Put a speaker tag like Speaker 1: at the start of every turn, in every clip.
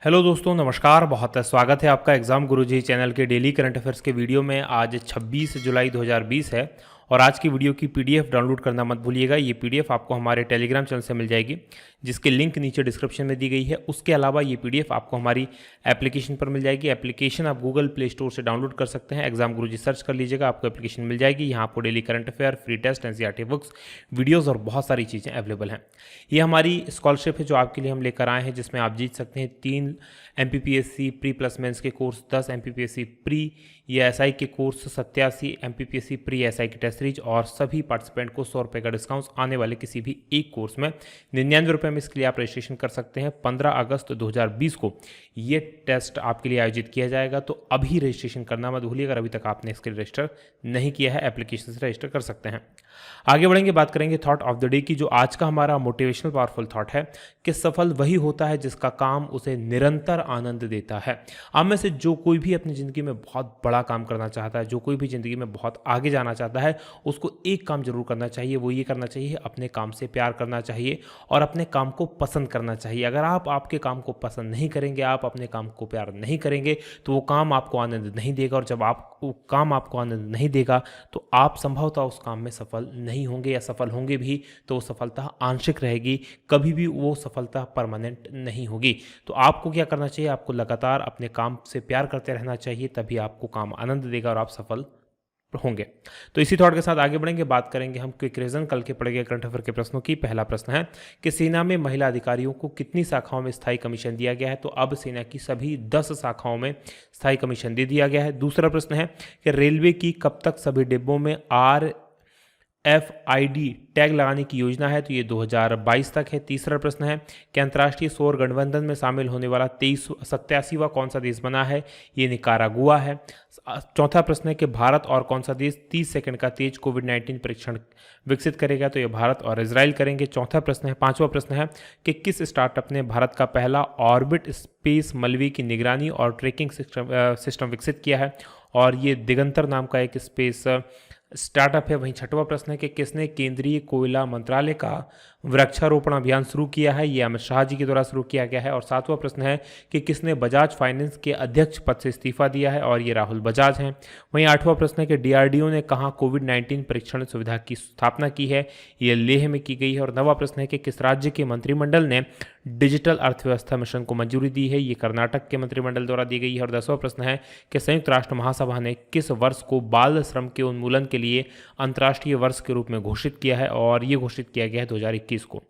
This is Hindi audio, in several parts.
Speaker 1: हेलो दोस्तों, नमस्कार। बहुत स्वागत है आपका एग्ज़ाम गुरुजी चैनल के डेली करंट अफेयर्स के वीडियो में। आज 26 जुलाई 2020 है और आज की वीडियो की पीडीएफ डाउनलोड करना मत भूलिएगा। ये पीडीएफ आपको हमारे टेलीग्राम चैनल से मिल जाएगी, जिसकी लिंक नीचे डिस्क्रिप्शन में दी गई है। उसके अलावा ये पीडीएफ आपको हमारी एप्लीकेशन पर मिल जाएगी। एप्लीकेशन आप गूगल प्ले स्टोर से डाउनलोड कर सकते हैं। एग्जाम गुरुजी सर्च कर लीजिएगा, आपको एप्लीकेशन मिल जाएगी। यहाँ आपको daily current affair, free test, NCERT books, videos और बहुत सारी चीज़ें अवेलेबल हैं। ये हमारी स्कॉलरशिप है जो आपके लिए हम लेकर आए हैं, जिसमें आप जीत सकते हैं 3 MPPSC प्री प्लस मेंस के कोर्स, 10 MPPSC प्री या SI के कोर्स, 87 MPPSC प्री SI की टेस्ट सीरीज और सभी पार्टिसिपेंट को 100 रुपये का डिस्काउंट आने वाले किसी भी एक कोर्स में 99 रुपये में। इसके लिए आप रजिस्ट्रेशन कर सकते हैं। 15 अगस्त 2020 को ये टेस्ट आपके लिए आयोजित किया जाएगा, तो अभी रजिस्ट्रेशन करना मत भूलिए। अगर अभी तक आपने इसके लिए रजिस्टर नहीं किया है, एप्लीकेशन से रजिस्टर कर सकते हैं। आगे बढ़ेंगे, बात करेंगे थॉट ऑफ द डे की। जो आज का हमारा मोटिवेशनल पावरफुल थॉट है कि सफल वही होता है जिसका काम उसे निरंतर आनंद देता है। आप में से जो कोई भी अपनी ज़िंदगी में बहुत बड़ा काम करना चाहता है, जो कोई भी ज़िंदगी में बहुत आगे जाना चाहता है, उसको एक काम जरूर करना चाहिए। वो ये करना चाहिए, अपने काम से प्यार करना चाहिए और अपने काम को पसंद करना चाहिए। अगर आप आपके काम को पसंद नहीं करेंगे, आप अपने काम को प्यार नहीं करेंगे, तो वो काम आपको आनंद नहीं देगा। और जब आप वो काम आपको आनंद नहीं देगा, तो आप संभवतः उस काम में सफल नहीं होंगे, या सफल होंगे भी तो वो सफलता आंशिक रहेगी, कभी भी वो सफलता परमानेंट नहीं होगी। तो आपको क्या करना चाहिए? आपको लगातार अपने काम से प्यार करते रहना चाहिए, तभी आपको काम आनंद देगा और आप सफल होंगे। तो इसी थॉट के साथ आगे बढ़ेंगे, बात करेंगे हम क्विक रिवीजन कल के पढ़े गए करंट अफेयर के प्रश्नों की। पहला प्रश्न है कि सेना में महिला अधिकारियों को कितनी शाखाओं में स्थायी कमीशन दिया गया है? तो अब सेना की सभी 10 शाखाओं में स्थायी कमीशन दे दिया गया है। दूसरा प्रश्न है कि रेलवे की कब तक सभी डिब्बों में RFID टैग लगाने की योजना है? तो ये 2022 तक है। तीसरा प्रश्न है कि अंतर्राष्ट्रीय सौर गठबंधन में शामिल होने वाला 87वां कौन सा देश बना है? ये निकारागुआ है। चौथा प्रश्न है कि भारत और कौन सा देश 30 सेकंड का तेज कोविड-19 परीक्षण विकसित करेगा? तो ये भारत और इजराइल करेंगे। पांचवा प्रश्न है कि किस स्टार्टअप ने भारत का पहला ऑर्बिट स्पेस मलबे की निगरानी और ट्रैकिंग सिस्टम विकसित किया है? और ये दिगंतर नाम का एक स्पेस स्टार्टअप है। वहीं छठवां प्रश्न है कि किसने केंद्रीय कोयला मंत्रालय का वृक्षारोपण अभियान शुरू किया है? ये अमित शाह जी के द्वारा शुरू किया गया है। और सातवां प्रश्न है कि किसने बजाज फाइनेंस के अध्यक्ष पद से इस्तीफा दिया है? और ये राहुल बजाज हैं। वहीं आठवां प्रश्न है कि DRDO ने कहाँ कोविड-19 परीक्षण सुविधा की स्थापना की है? ये लेह में की गई है। और नवा प्रश्न है कि किस राज्य के मंत्रिमंडल ने डिजिटल अर्थव्यवस्था मिशन को मंजूरी दी है? ये कर्नाटक के मंत्रिमंडल द्वारा दी गई है। और 10वां प्रश्न है कि संयुक्त राष्ट्र महासभा ने किस वर्ष को बाल श्रम के उन्मूलन के लिए अंतर्राष्ट्रीय वर्ष के रूप में घोषित किया है? और ये घोषित किया गया है 2021 को।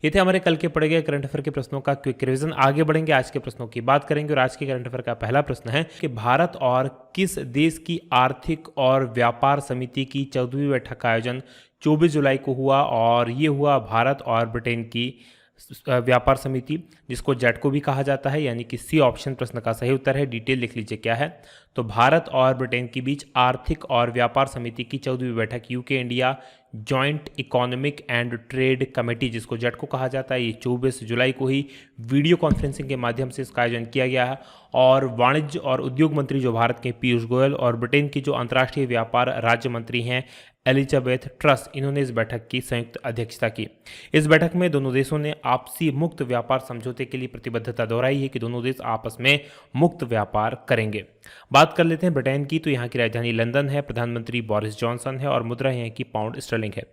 Speaker 1: ये थे हमारे कल के पढ़े गए करंट अफेयर के प्रश्नों का क्विक रिवीजन। आगे बढ़ेंगे, आज के प्रश्नों की बात करेंगे। और आज के करंट अफेयर का पहला प्रश्न है कि भारत और किस देश की आर्थिक और व्यापार समिति की 14वीं बैठक का आयोजन 24 जुलाई को हुआ? और ये हुआ भारत और ब्रिटेन की व्यापार समिति, जिसको जेटको भी कहा जाता है, यानी कि सी ऑप्शन प्रश्न का सही उत्तर है। डिटेल लिख लीजिए क्या है। तो भारत और ब्रिटेन के बीच आर्थिक और व्यापार समिति की 14वीं बैठक UK India joint economic and trade committee, जिसको जेटको कहा जाता है, ये 24 जुलाई को ही वीडियो कॉन्फ्रेंसिंग के माध्यम से इसका आयोजन किया गया है। और वाणिज्य और उद्योग मंत्री जो भारत के पीयूष गोयल और ब्रिटेन की जो अंतर्राष्ट्रीय व्यापार राज्य मंत्री हैं एलिजाबेथ ट्रस, इन्होंने इस बैठक की संयुक्त अध्यक्षता की। इस बैठक में दोनों देशों ने आपसी मुक्त व्यापार समझौते के लिए प्रतिबद्धता दोहराई है कि दोनों देश आपस में मुक्त व्यापार करेंगे। बात कर लेते हैं ब्रिटेन की। तो यहाँ की राजधानी लंदन है, प्रधानमंत्री बोरिस जॉनसन है और मुद्रा यहाँ की पाउंड स्टर्लिंग है।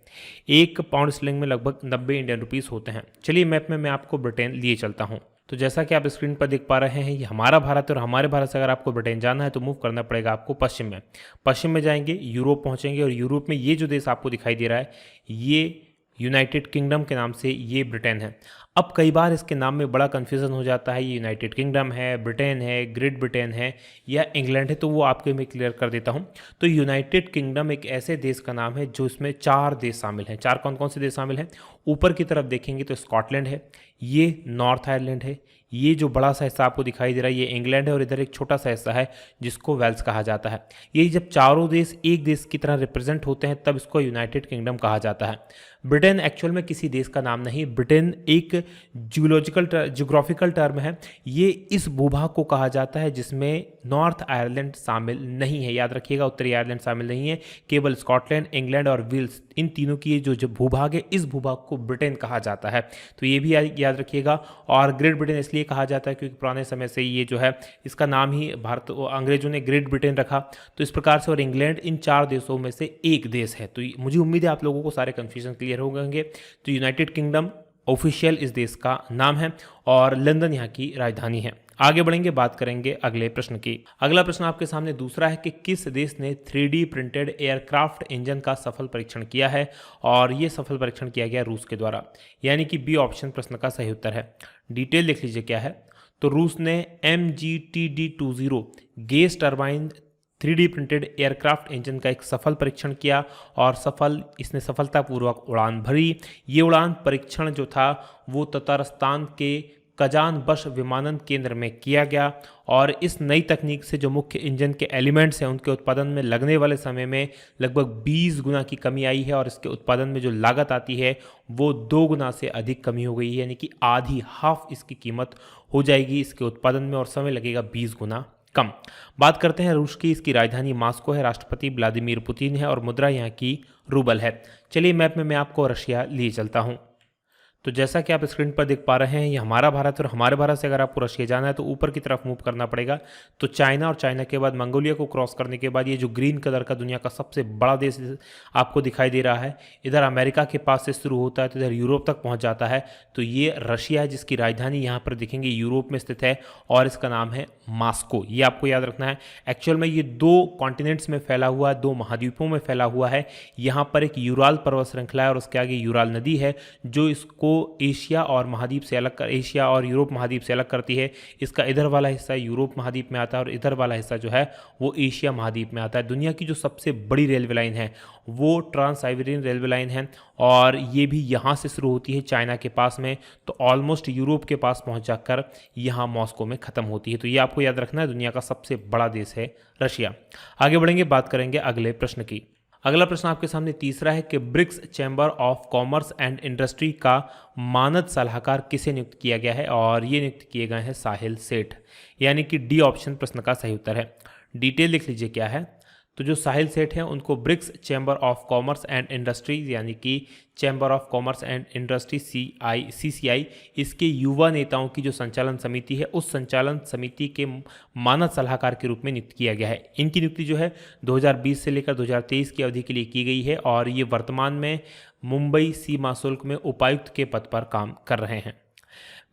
Speaker 1: एक पाउंड स्टर्लिंग में लगभग 90 इंडियन रुपीस होते हैं। चलिए मैप में मैं आपको ब्रिटेन लिए चलता हूँ। तो जैसा कि आप स्क्रीन पर देख पा रहे हैं, ये हमारा भारत है और हमारे भारत से अगर आपको ब्रिटेन जाना है तो मूव करना पड़ेगा आपको पश्चिम में। पश्चिम में जाएंगे, यूरोप पहुंचेंगे और यूरोप में ये जो देश आपको दिखाई दे रहा है, ये यूनाइटेड किंगडम के नाम से ये ब्रिटेन है। अब कई बार इसके नाम में बड़ा कन्फ्यूज़न हो जाता है, ये यूनाइटेड किंगडम है, ब्रिटेन है, ग्रेट ब्रिटेन है या इंग्लैंड है, तो वो आपके मैं क्लियर कर देता हूँ। तो यूनाइटेड किंगडम एक ऐसे देश का नाम है जो इसमें 4 देश शामिल हैं। 4 कौन कौन से देश शामिल हैं? ऊपर की तरफ देखेंगे तो स्कॉटलैंड है, ये नॉर्थ आयरलैंड है, ये जो बड़ा सा हिस्सा आपको दिखाई दे रहा है ये इंग्लैंड है, और इधर एक छोटा सा हिस्सा है जिसको वेल्स कहा जाता है। ये जब चारों देश एक देश की तरह रिप्रेजेंट होते हैं तब इसको यूनाइटेड किंगडम कहा जाता है। ब्रिटेन एक्चुअल में किसी देश का नाम नहीं, ब्रिटेन एक ज्योग्राफिकल टर्म है, ये इस भूभाग को कहा जाता है जिसमें नॉर्थ आयरलैंड शामिल नहीं है। याद रखिएगा, उत्तरी आयरलैंड शामिल नहीं है, केवल स्कॉटलैंड, इंग्लैंड और वेल्स, इन तीनों की ये जो भूभाग है, इस भूभाग को ब्रिटेन कहा जाता है। तो ये भी याद रखिएगा। और ग्रेट ब्रिटेन इसलिए कहा जाता है क्योंकि पुराने समय से ये जो है इसका नाम ही अंग्रेजों ने ग्रेट ब्रिटेन रखा। तो इस प्रकार से, और इंग्लैंड इन 4 देशों में से एक देश है। तो मुझे उम्मीद है आप लोगों को सारे कन्फ्यूजन क्लियर हो गएंगे। तो यूनाइटेड किंगडम ऑफिशियल इस देश का नाम है और लंदन यहाँ की राजधानी है। आगे बढ़ेंगे, बात करेंगे अगले प्रश्न की। अगला प्रश्न आपके सामने दूसरा है कि किस देश ने 3D प्रिंटेड एयरक्राफ्ट इंजन का सफल परीक्षण किया है, और ये सफल परीक्षण किया गया रूस के द्वारा। यानी कि बी ऑप्शन प्रश्न का सही उत्तर है। डिटेल देख लीजिए क्या है। तो रूस ने MGTD-20 gas turbine 3D printed aircraft engine का एक सफल परीक्षण किया और इसने सफलतापूर्वक उड़ान भरी। ये उड़ान परीक्षण जो था वो ततारस्तान के कजानबश विमानन केंद्र में किया गया। और इस नई तकनीक से जो मुख्य इंजन के एलिमेंट्स हैं उनके उत्पादन में लगने वाले समय में लगभग 20 गुना की कमी आई है, और इसके उत्पादन में जो लागत आती है वो 2 गुना से अधिक कमी हो गई है, यानी कि आधी, हाफ इसकी कीमत हो जाएगी इसके उत्पादन में, और समय लगेगा 20 गुना कम। बात करते हैं रूस की। इसकी राजधानी मॉस्को है, राष्ट्रपति व्लादिमीर पुतिन है और मुद्रा यहाँ की रूबल है। चलिए मैप में मैं आपको रशिया लिए चलता हूँ। तो जैसा कि आप स्क्रीन पर देख पा रहे हैं, ये हमारा भारत है, और हमारे भारत से अगर आपको रशिया जाना है तो ऊपर की तरफ मूव करना पड़ेगा। तो चाइना, और चाइना के बाद मंगोलिया को क्रॉस करने के बाद ये जो ग्रीन कलर का दुनिया का सबसे बड़ा देश आपको दिखाई दे रहा है, इधर अमेरिका के पास से शुरू होता है तो इधर यूरोप तक पहुंच जाता है। तो ये रशिया है, जिसकी राजधानी यहाँ पर दिखेंगे यूरोप में स्थित है, और इसका नाम है मॉस्को। ये आपको याद रखना है। एक्चुअल में ये 2 कॉन्टिनेंट्स में फैला हुआ है, 2 महाद्वीपों में फैला हुआ है। यहाँ पर एक यूराल पर्वत श्रृंखला है और उसके आगे यूराल नदी है जो इसको एशिया और यूरोप महाद्वीप से अलग करती है। इसका इधर वाला हिस्सा यूरोप महाद्वीप में आता है और इधर वाला हिस्सा जो है वो एशिया महाद्वीप में आता है। दुनिया की जो सबसे बड़ी रेलवे लाइन है वो ट्रांस साइबेरियन रेलवे लाइन है, और ये भी यहाँ से शुरू होती है चाइना के पास में, तो ऑलमोस्ट यूरोप के पास पहुँच जाकर यहाँ मॉस्को में ख़त्म होती है। तो ये आपको याद रखना है, दुनिया का सबसे बड़ा देश है रशिया। आगे बढ़ेंगे, बात करेंगे अगले प्रश्न की। अगला प्रश्न आपके सामने तीसरा है कि BRICS chamber of commerce and industry का मानद सलाहकार किसे नियुक्त किया गया है, और ये नियुक्त किए गए हैं साहिल सेठ। यानी कि डी ऑप्शन प्रश्न का सही उत्तर है। डिटेल लिख लीजिए क्या है। तो जो साहिल सेठ हैं उनको BRICS chamber of commerce and industries, यानी कि chamber of commerce and industry CCI, इसके युवा नेताओं की जो संचालन समिति है उस संचालन समिति के मानद सलाहकार के रूप में नियुक्त किया गया है। इनकी नियुक्ति जो है 2020 से लेकर 2023 की अवधि के लिए की गई है, और ये वर्तमान में मुंबई सीमा शुल्क में उपायुक्त के पद पर काम कर रहे हैं।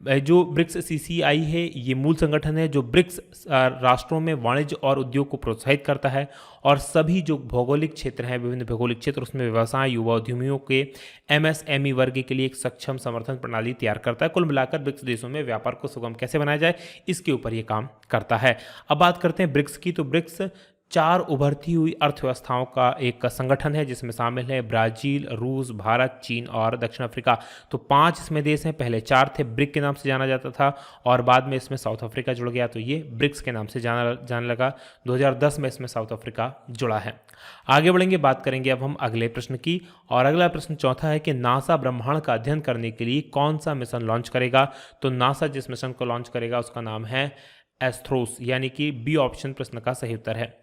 Speaker 1: जो ब्रिक्स CCI है ये मूल संगठन है जो ब्रिक्स राष्ट्रों में वाणिज्य और उद्योग को प्रोत्साहित करता है, और सभी जो भौगोलिक क्षेत्र हैं, विभिन्न भौगोलिक क्षेत्र, उसमें व्यवसाय, युवा उद्यमियों के MSME वर्ग के लिए एक सक्षम समर्थन प्रणाली तैयार करता है। कुल मिलाकर ब्रिक्स देशों में व्यापार को सुगम कैसे बनाया जाए इसके ऊपर ये काम करता है। अब बात करते हैं ब्रिक्स की। तो ब्रिक्स 4 उभरती हुई अर्थव्यवस्थाओं का एक संगठन है जिसमें शामिल है ब्राजील, रूस, भारत, चीन और दक्षिण अफ्रीका। तो 5 इसमें देश हैं। पहले 4 थे, ब्रिक के नाम से जाना जाता था, और बाद में इसमें साउथ अफ्रीका जुड़ गया तो ये ब्रिक्स के नाम से जाने लगा। 2010 में इसमें साउथ अफ्रीका जुड़ा है। आगे बढ़ेंगे, बात करेंगे अब हम अगले प्रश्न की, और अगला प्रश्न चौथा है कि नासा ब्रह्मांड का अध्ययन करने के लिए कौन सा मिशन लॉन्च करेगा। तो नासा जिस मिशन को लॉन्च करेगा उसका नाम है एस्ट्रोस, यानी कि बी ऑप्शन प्रश्न का सही उत्तर है।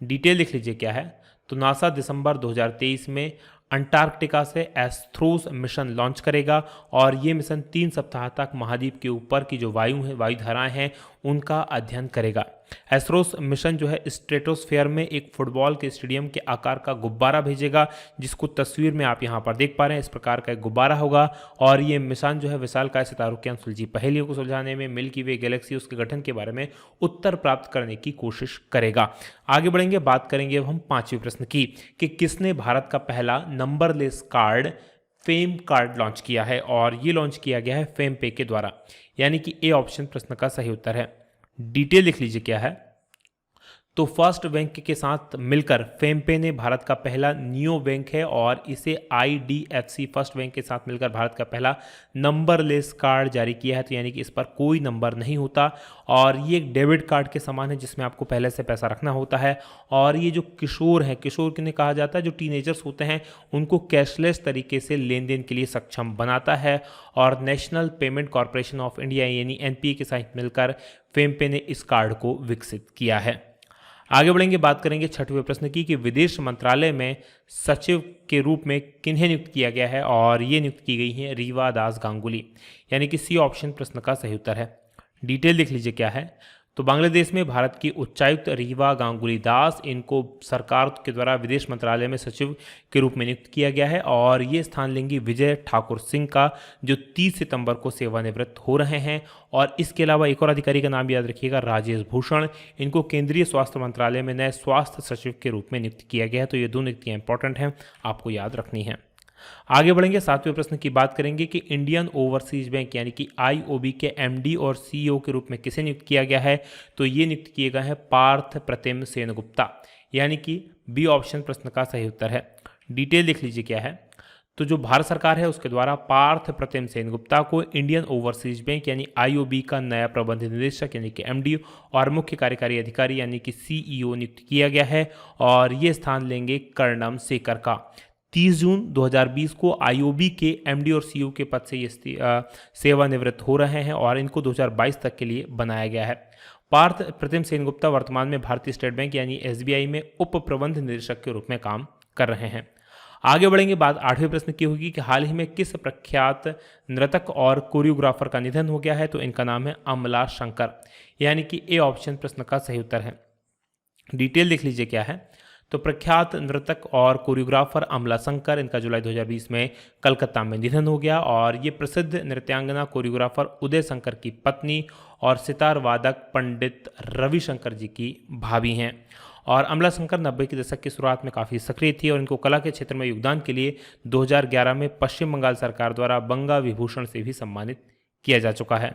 Speaker 1: डिटेल लिख लीजिए क्या है। तो नासा दिसंबर 2023 में अंटार्कटिका से एस्ट्रोस मिशन लॉन्च करेगा, और ये मिशन 3 सप्ताह तक महाद्वीप के ऊपर की जो वायु धाराएं हैं उनका अध्ययन करेगा। एस्ट्रोस मिशन जो है स्ट्रेटोस्फेयर में एक फुटबॉल के स्टेडियम के आकार का गुब्बारा भेजेगा, जिसको तस्वीर में आप यहाँ पर देख पा रहे हैं। इस प्रकार का एक गुब्बारा होगा, और ये मिशन जो है विशालकाय सितारों की अनसुलझी पहेलियों को सुलझाने में, मिल्की वे गैलेक्सी उसके गठन के बारे में उत्तर प्राप्त करने की कोशिश करेगा। आगे बढ़ेंगे, बात करेंगे अब हम 5वें प्रश्न की कि किसने भारत का पहला numberless card fame card launch किया है, और ये लॉन्च किया गया है फेम पे के द्वारा, यानी कि ए ऑप्शन प्रश्न का सही उत्तर है। डिटेल लिख लीजिए क्या है। तो फर्स्ट बैंक के साथ मिलकर फेमपे ने भारत का पहला नियो बैंक है और इसे IDFC फर्स्ट बैंक के साथ मिलकर भारत का पहला नंबरलेस कार्ड जारी किया है। तो यानी कि इस पर कोई नंबर नहीं होता और ये एक डेबिट कार्ड के समान है जिसमें आपको पहले से पैसा रखना होता है। और ये जो किशोर हैं, किशोर किन्हें कहा जाता है, जो टीनेजर्स होते हैं, उनको कैशलेस तरीके से लेन देन के लिए सक्षम बनाता है। और national payment corporation of India यानी NPA के साथ मिलकर फेमपे ने इस कार्ड को विकसित किया है। आगे बढ़ेंगे, बात करेंगे छठवें प्रश्न की कि विदेश मंत्रालय में सचिव के रूप में किन्हें नियुक्त किया गया है और ये नियुक्त की गई है रीवा दास गांगुली, यानी कि C ऑप्शन प्रश्न का सही उत्तर है। डिटेल देख लीजिए क्या है। तो बांग्लादेश में भारत की उच्चायुक्त रीवा गांगुली दास, इनको सरकार के द्वारा विदेश मंत्रालय में सचिव के रूप में नियुक्त किया गया है और ये स्थान लेंगी विजय ठाकुर सिंह का, जो 30 सितंबर को सेवानिवृत्त हो रहे हैं। और इसके अलावा एक और अधिकारी का नाम याद रखिएगा, राजेश भूषण, इनको केंद्रीय स्वास्थ्य मंत्रालय में नए स्वास्थ्य सचिव के रूप में नियुक्त किया गया है। तो ये दो नियुक्तियाँ इंपॉर्टेंट हैं, आपको याद रखनी है। आगे बढ़ेंगे, सातवें प्रश्न की बात करेंगे कि इंडियन ओवरसीज बैंक यानी कि IOB के MD और CEO के रूप में किसे नियुक्त किया गया है। तो ये नियुक्त किए गए हैं पार्थ प्रतिम सेनगुप्ता, यानी कि B ऑप्शन प्रश्न का सही उत्तर है। डिटेल देख लीजिए क्या है। तो जो भारत सरकार है उसके द्वारा पार्थ प्रतिम सेनगुप्ता को इंडियन ओवरसीज बैंक यानी IOB का नया प्रबंध निदेशक यानी कि MD और मुख्य कार्यकारी अधिकारी यानी कि CEO नियुक्त किया गया है और ये स्थान लेंगे कर्णम शेखर का। 30 जून 2020 को IOB के MD और CEO के पद से ये सेवानिवृत्त हो रहे हैं और इनको 2022 तक के लिए बनाया गया है। पार्थ प्रतिम सेनगुप्ता वर्तमान में भारतीय स्टेट बैंक यानी SBI में उप प्रबंध निदेशक के रूप में काम कर रहे हैं। आगे बढ़ेंगे, बात आठवें प्रश्न की होगी कि हाल ही में किस प्रख्यात नर्तक और कोरियोग्राफर का निधन हो गया है। तो इनका नाम है अमला शंकर, यानी कि A ऑप्शन प्रश्न का सही उत्तर है। डिटेल देख लीजिए क्या है। तो प्रख्यात नर्तक और कोरियोग्राफर अमला शंकर, इनका जुलाई 2020 में कलकत्ता में निधन हो गया और ये प्रसिद्ध नृत्यांगना कोरियोग्राफर उदय शंकर की पत्नी और सितार वादक पंडित रविशंकर जी की भाभी हैं। और अमला शंकर 90 के दशक की शुरुआत में काफ़ी सक्रिय थी और इनको कला के क्षेत्र में योगदान के लिए 2011 में पश्चिम बंगाल सरकार द्वारा बंगा विभूषण से भी सम्मानित किया जा चुका है।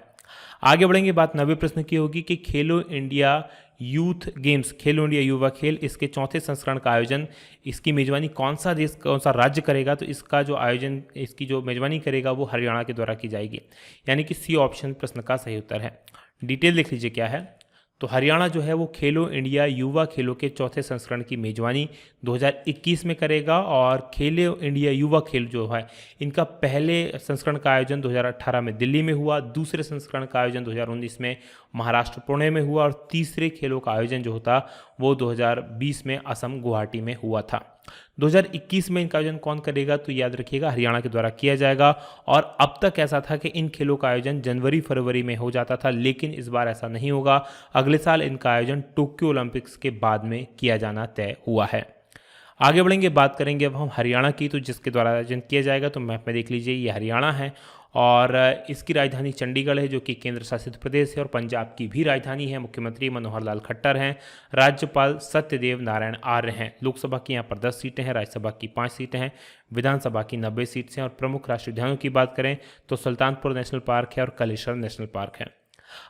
Speaker 1: आगे बढ़ेंगे, बात 90 प्रश्न की होगी कि खेलो इंडिया यूथ गेम्स, खेलो इंडिया युवा खेल, इसके चौथे संस्करण का आयोजन, इसकी मेजबानी कौन सा देश, कौन सा राज्य करेगा। तो इसका जो आयोजन, इसकी जो मेजबानी करेगा वो हरियाणा के द्वारा की जाएगी, यानी कि C ऑप्शन प्रश्न का सही उत्तर है। डिटेल देख लीजिए क्या है। तो हरियाणा जो है वो खेलो इंडिया युवा खेलों के चौथे संस्करण की मेजबानी 2021 में करेगा और खेलो इंडिया युवा खेल जो है इनका पहले संस्करण का आयोजन 2018 में दिल्ली में हुआ, दूसरे संस्करण का आयोजन 2019 में महाराष्ट्र पुणे में हुआ और तीसरे खेलों का आयोजन जो होता वो 2020 में असम गुवाहाटी में हुआ था। 2021 में इनका आयोजन कौन करेगा। तो याद रखिएगा हरियाणा के द्वारा किया जाएगा। और अब तक ऐसा था कि इन खेलों का आयोजन जनवरी फरवरी में हो जाता था, लेकिन इस बार ऐसा नहीं होगा। अगले साल इनका आयोजन टोक्यो ओलंपिक्स के बाद में किया जाना तय हुआ है। आगे बढ़ेंगे, बात करेंगे अब हम हरियाणा की। तो जिसके द्वारा आयोजन किया जाएगा, तो मैप में देख लीजिए ये हरियाणा है और इसकी राजधानी चंडीगढ़ है जो कि केंद्र शासित प्रदेश है और पंजाब की भी राजधानी है। मुख्यमंत्री मनोहर लाल खट्टर हैं, राज्यपाल सत्यदेव नारायण आर्य हैं। लोकसभा की यहाँ पर 10 सीटें हैं, राज्यसभा की 5 सीटें हैं, विधानसभा की 90 सीटें हैं। और प्रमुख राष्ट्रीय उद्यानों की बात करें तो सुल्तानपुर नेशनल पार्क है और कलेश्वर नेशनल पार्क है।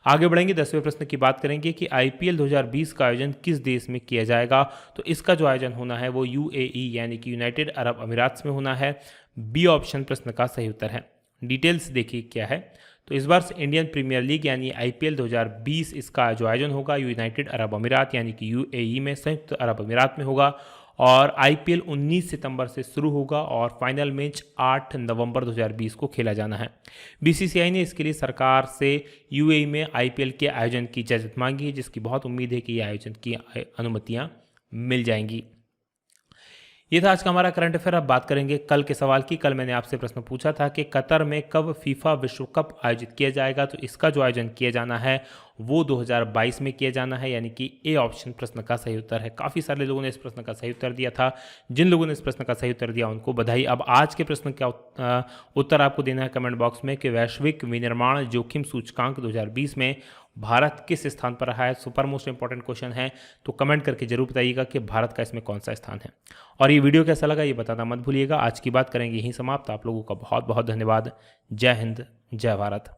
Speaker 1: आगे बढ़ेंगे, 10वें प्रश्न की बात करेंगे कि IPL 2020 का आयोजन किस देश में किया जाएगा। तो इसका जो आयोजन होना है वो UAE यानी कि यूनाइटेड अरब अमीरात में होना है। B ऑप्शन प्रश्न का सही उत्तर है। डिटेल्स देखिए क्या है। तो इस बार इंडियन प्रीमियर लीग यानी IPL 2020 इसका जो आयोजन होगा यूनाइटेड अरब अमीरात यानी कि UAE में, संयुक्त अरब अमीरात में होगा। और IPL 19 सितंबर से शुरू होगा और फाइनल मैच 8 नवंबर 2020 को खेला जाना है। BCCI ने इसके लिए सरकार से UAE में IPL के आयोजन की इजाज़त मांगी है, जिसकी बहुत उम्मीद है कि ये आयोजन की अनुमतियां मिल जाएंगी। ये था आज का हमारा करंट अफेयर। अब बात करेंगे कल के सवाल की। कल मैंने आपसे प्रश्न पूछा था कि कतर में कब फीफा विश्व कप आयोजित किया जाएगा। तो इसका जो आयोजन किया जाना है वो 2022 में किया जाना है, यानी कि A ऑप्शन प्रश्न का सही उत्तर है। काफ़ी सारे लोगों ने इस प्रश्न का सही उत्तर दिया था। जिन लोगों ने इस प्रश्न का सही उत्तर दिया उनको बधाई। अब आज के प्रश्न का उत्तर आपको देना है कमेंट बॉक्स में कि वैश्विक विनिर्माण जोखिम सूचकांक 2020 में भारत किस स्थान पर रहा है। सुपर मोस्ट इंपॉर्टेंट क्वेश्चन है, तो कमेंट करके जरूर बताइएगा कि भारत का इसमें कौन सा स्थान है। और ये वीडियो कैसा लगा ये बताना मत भूलिएगा। आज की बात करेंगे यहीं समाप्त। आप लोगों का बहुत बहुत धन्यवाद। जय हिंद, जय भारत।